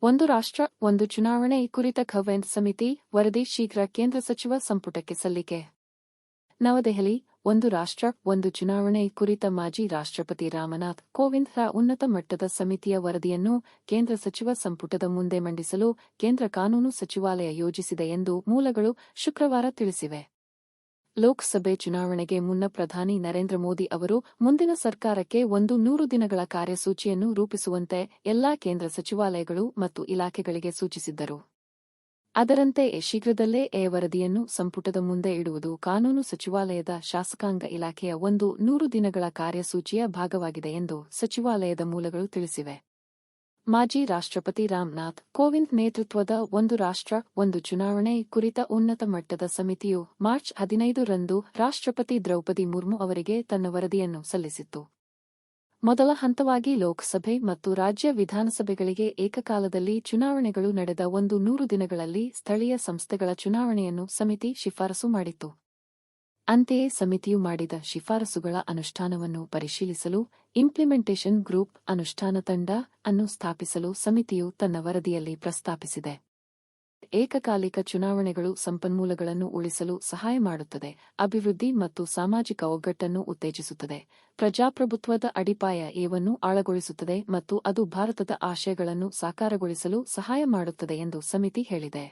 ಒಂದು ರಾಷ್ಟ್ರ ಒಂದು ಚುನಾವಣೆ ಕುರಿತ ಖವೆಂಟ್ ಸಮಿತಿ ವರದಿ ಶೀಘ್ರ ಕೇಂದ್ರ ಸಚಿವ ಸಂಪುಟಕ್ಕೆ ಸಲ್ಲಿಕೆ. ನವದೆಹಲಿ. ಒಂದು ರಾಷ್ಟ್ರ ಒಂದು ಚುನಾವಣೆ ಕುರಿತ ಮಾಜಿ ರಾಷ್ಟ್ರಪತಿ ರಾಮನಾಥ್ ಕೋವಿಂದ್ ರ ಉನ್ನತ ಮಟ್ಟದ ಸಮಿತಿಯ ವರದಿಯನ್ನು ಕೇಂದ್ರ ಸಚಿವ ಸಂಪುಟದ ಮುಂದೆ ಮಂಡಿಸಲು ಕೇಂದ್ರ ಕಾನೂನು ಸಚಿವಾಲಯ ಯೋಜಿಸಿದೆ ಎಂದು ಮೂಲಗಳು ಶುಕ್ರವಾರ ತಿಳಿಸಿವೆ. ಲೋಕಸಭೆ ಚುನಾವಣೆಗೆ ಮುನ್ನ ಪ್ರಧಾನಿ ನರೇಂದ್ರ ಮೋದಿ ಅವರು ಮುಂದಿನ ಸರ್ಕಾರಕ್ಕೆ 100 ದಿನಗಳ ಕಾರ್ಯಸೂಚಿಯನ್ನು ರೂಪಿಸುವಂತೆ ಎಲ್ಲಾ ಕೇಂದ್ರ ಸಚಿವಾಲಯಗಳು ಮತ್ತು ಇಲಾಖೆಗಳಿಗೆ ಸೂಚಿಸಿದ್ದರು. ಅದರಂತೆ ಶೀಘ್ರದಲ್ಲೇ ವರದಿಯನ್ನು ಸಂಪುಟದ ಮುಂದೆ ಇಡುವುದು ಕಾನೂನು ಸಚಿವಾಲಯದ ಶಾಸಕಾಂಗ ಇಲಾಖೆಯ 100 ದಿನಗಳ ಕಾರ್ಯಸೂಚಿಯ ಭಾಗವಾಗಿದೆ ಎಂದು ಸಚಿವಾಲಯದ ಮೂಲಗಳು ತಿಳಿಸಿವೆ. ಮಾಜಿ ರಾಷ್ಟ್ರಪತಿ ರಾಮನಾಥ್ ಕೋವಿಂದ್ ನೇತೃತ್ವದ ಒಂದು ರಾಷ್ಟ್ರ ಒಂದು ಚುನಾವಣೆ ಕುರಿತ ಉನ್ನತ ಮಟ್ಟದ ಸಮಿತಿಯು ಮಾರ್ಚ್ 15 ರಂದು ರಾಷ್ಟ್ರಪತಿ ದ್ರೌಪದಿ ಮುರ್ಮು ಅವರಿಗೆ ತನ್ನ ವರದಿಯನ್ನು ಸಲ್ಲಿಸಿತ್ತು. ಮೊದಲ ಹಂತವಾಗಿ ಲೋಕಸಭೆ ಮತ್ತು ರಾಜ್ಯ ವಿಧಾನಸಭೆಗಳಿಗೆ ಏಕಕಾಲದಲ್ಲಿ ಚುನಾವಣೆಗಳು ನಡೆದ 100 ದಿನಗಳಲ್ಲಿ ಸ್ಥಳೀಯ ಸಂಸ್ಥೆಗಳ ಚುನಾವಣೆಯನ್ನು ಸಮಿತಿ ಶಿಫಾರಸು ಮಾಡಿತ್ತು. ಅಂತೆಯೇ ಸಮಿತಿಯು ಮಾಡಿದ ಶಿಫಾರಸುಗಳ ಅನುಷ್ಠಾನವನ್ನು ಪರಿಶೀಲಿಸಲು ಇಂಪ್ಲಿಮೆಂಟೇಷನ್ ಗ್ರೂಪ್ ಅನುಷ್ಠಾನ ತಂಡ ಅನ್ನು ಸ್ಥಾಪಿಸಲು ಸಮಿತಿಯು ತನ್ನ ವರದಿಯಲ್ಲಿ ಪ್ರಸ್ತಾಪಿಸಿದೆ. ಏಕಕಾಲಿಕ ಚುನಾವಣೆಗಳು ಸಂಪನ್ಮೂಲಗಳನ್ನು ಉಳಿಸಲು ಸಹಾಯ ಮಾಡುತ್ತದೆ, ಅಭಿವೃದ್ಧಿ ಮತ್ತು ಸಾಮಾಜಿಕ ಒಗ್ಗಟ್ಟನ್ನು ಉತ್ತೇಜಿಸುತ್ತದೆ, ಪ್ರಜಾಪ್ರಭುತ್ವದ ಅಡಿಪಾಯವನ್ನು ಆಳಗೊಳಿಸುತ್ತದೆ ಮತ್ತು ಅದು ಭಾರತದ ಆಶಯಗಳನ್ನು ಸಾಕಾರಗೊಳಿಸಲು ಸಹಾಯ ಮಾಡುತ್ತದೆ ಎಂದು ಸಮಿತಿ ಹೇಳಿದೆ.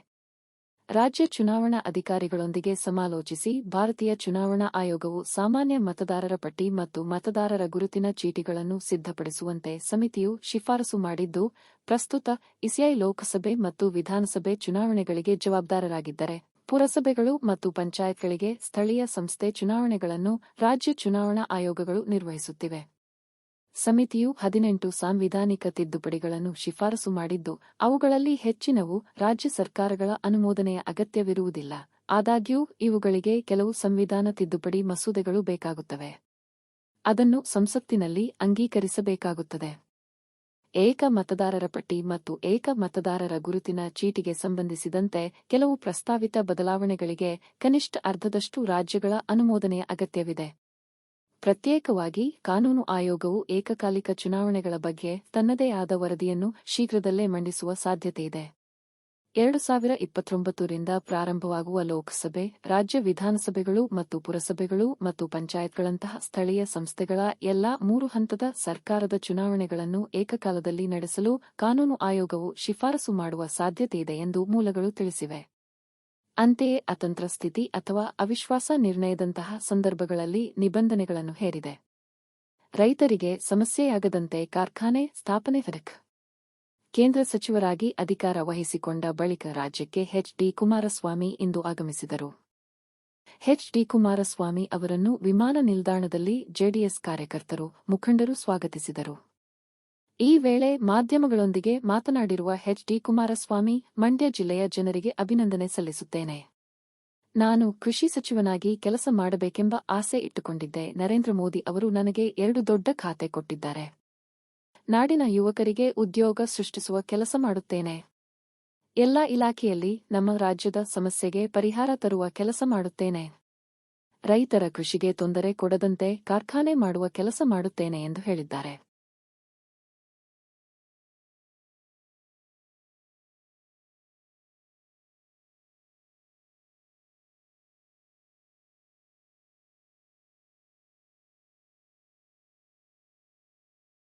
ರಾಜ್ಯ ಚುನಾವಣಾ ಅಧಿಕಾರಿಗಳೊಂದಿಗೆ ಸಮಾಲೋಚಿಸಿ ಭಾರತೀಯ ಚುನಾವಣಾ ಆಯೋಗವು ಸಾಮಾನ್ಯ ಮತದಾರರ ಪಟ್ಟಿ ಮತ್ತು ಮತದಾರರ ಗುರುತಿನ ಚೀಟಿಗಳನ್ನು ಸಿದ್ಧಪಡಿಸುವಂತೆ ಸಮಿತಿಯು ಶಿಫಾರಸು ಮಾಡಿದ್ದು, ಪ್ರಸ್ತುತ ಇಸಿಐ ಲೋಕಸಭೆ ಮತ್ತು ವಿಧಾನಸಭೆ ಚುನಾವಣೆಗಳಿಗೆ ಜವಾಬ್ದಾರರಾಗಿದ್ದರೆ, ಪುರಸಭೆಗಳು ಮತ್ತು ಪಂಚಾಯತ್ಗಳಿಗೆ ಸ್ಥಳೀಯ ಸಂಸ್ಥೆ ಚುನಾವಣೆಗಳನ್ನು ರಾಜ್ಯ ಚುನಾವಣಾ ಆಯೋಗಗಳು ನಿರ್ವಹಿಸುತ್ತಿವೆ. ಸಮಿತಿಯು 18 ಸಾಂವಿಧಾನಿಕ ತಿದ್ದುಪಡಿಗಳನ್ನು ಶಿಫಾರಸು ಮಾಡಿದ್ದು, ಅವುಗಳಲ್ಲಿ ಹೆಚ್ಚಿನವು ರಾಜ್ಯ ಸರ್ಕಾರಗಳ ಅನುಮೋದನೆಯ ಅಗತ್ಯವಿರುವುದಿಲ್ಲ. ಆದಾಗ್ಯೂ ಇವುಗಳಿಗೆ ಕೆಲವು ಸಂವಿಧಾನ ತಿದ್ದುಪಡಿ ಮಸೂದೆಗಳು ಬೇಕಾಗುತ್ತವೆ. ಅದನ್ನು ಸಂಸತ್ತಿನಲ್ಲಿ ಅಂಗೀಕರಿಸಬೇಕಾಗುತ್ತದೆ. ಏಕ ಮತದಾರರ ಪಟ್ಟಿ ಮತ್ತು ಏಕ ಮತದಾರರ ಗುರುತಿನ ಚೀಟಿಗೆ ಸಂಬಂಧಿಸಿದಂತೆ ಕೆಲವು ಪ್ರಸ್ತಾವಿತ ಬದಲಾವಣೆಗಳಿಗೆ ಕನಿಷ್ಠ ಅರ್ಧದಷ್ಟು ರಾಜ್ಯಗಳ ಅನುಮೋದನೆಯ ಅಗತ್ಯವಿದೆ. ಪ್ರತ್ಯೇಕವಾಗಿ ಕಾನೂನು ಆಯೋಗವು ಏಕಕಾಲಿಕ ಚುನಾವಣೆಗಳ ಬಗ್ಗೆ ತನ್ನದೇ ಆದ ವರದಿಯನ್ನು ಶೀಘ್ರದಲ್ಲೇ ಮಂಡಿಸುವ ಸಾಧ್ಯತೆಯಿದೆ. 2029 ರಿಂದ ಪ್ರಾರಂಭವಾಗುವ ಲೋಕಸಭೆ, ರಾಜ್ಯ ವಿಧಾನಸಭೆಗಳು ಮತ್ತು ಪುರಸಭೆಗಳು ಮತ್ತು ಪಂಚಾಯತ್ಗಳಂತಹ ಸ್ಥಳೀಯ ಸಂಸ್ಥೆಗಳ ಎಲ್ಲಾ 3 ಹಂತದ ಸರ್ಕಾರದ ಚುನಾವಣೆಗಳನ್ನು ಏಕಕಾಲದಲ್ಲಿ ನಡೆಸಲು ಕಾನೂನು ಆಯೋಗವು ಶಿಫಾರಸು ಮಾಡುವ ಸಾಧ್ಯತೆಯಿದೆ ಎಂದು ಮೂಲಗಳು ತಿಳಿಸಿವೆ. ಅಂತೆಯೇ ಅತಂತ್ರ ಸ್ಥಿತಿ ಅಥವಾ ಅವಿಶ್ವಾಸ ನಿರ್ಣಯದಂತಹ ಸಂದರ್ಭಗಳಲ್ಲಿ ನಿಬಂಧನೆಗಳನ್ನು ಹೇರಿದೆ. ರೈತರಿಗೆ ಸಮಸ್ಯೆಯಾಗದಂತೆ ಕಾರ್ಖಾನೆ ಸ್ಥಾಪನೆ. ಕೇಂದ್ರ ಸಚಿವರಾಗಿ ಅಧಿಕಾರ ವಹಿಸಿಕೊಂಡ ಬಳಿಕ ರಾಜ್ಯಕ್ಕೆ ಎಚ್.ಡಿ. ಕುಮಾರಸ್ವಾಮಿ ಇಂದು ಆಗಮಿಸಿದರು. ಎಚ್.ಡಿ. ಕುಮಾರಸ್ವಾಮಿ ಅವರನ್ನು ವಿಮಾನ ನಿಲ್ದಾಣದಲ್ಲಿ ಜೆಡಿಎಸ್ ಕಾರ್ಯಕರ್ತರು, ಮುಖಂಡರು ಸ್ವಾಗತಿಸಿದರು. ಈ ವೇಳೆ ಮಾಧ್ಯಮಗಳೊಂದಿಗೆ ಮಾತನಾಡಿರುವ ಎಚ್.ಡಿ. ಕುಮಾರಸ್ವಾಮಿ, ಮಂಡ್ಯ ಜಿಲ್ಲೆಯ ಜನರಿಗೆ ಅಭಿನಂದನೆ ಸಲ್ಲಿಸುತ್ತೇನೆ. ನಾನು ಕೃಷಿ ಸಚಿವನಾಗಿ ಕೆಲಸ ಮಾಡಬೇಕೆಂಬ ಆಸೆ ಇಟ್ಟುಕೊಂಡಿದ್ದೆ. ನರೇಂದ್ರ ಮೋದಿ ಅವರು ನನಗೆ 2 ದೊಡ್ಡ ಖಾತೆ ಕೊಟ್ಟಿದ್ದಾರೆ. ನಾಡಿನ ಯುವಕರಿಗೆ ಉದ್ಯೋಗ ಸೃಷ್ಟಿಸುವ ಕೆಲಸ ಮಾಡುತ್ತೇನೆ. ಎಲ್ಲಾ ಇಲಾಖೆಯಲ್ಲಿ ನಮ್ಮ ರಾಜ್ಯದ ಸಮಸ್ಯೆಗೆ ಪರಿಹಾರ ತರುವ ಕೆಲಸ ಮಾಡುತ್ತೇನೆ. ರೈತರ ಕೃಷಿಗೆ ತೊಂದರೆ ಕೊಡದಂತೆ ಕಾರ್ಖಾನೆ ಮಾಡುವ ಕೆಲಸ ಮಾಡುತ್ತೇನೆ ಎಂದು ಹೇಳಿದ್ದಾರೆ.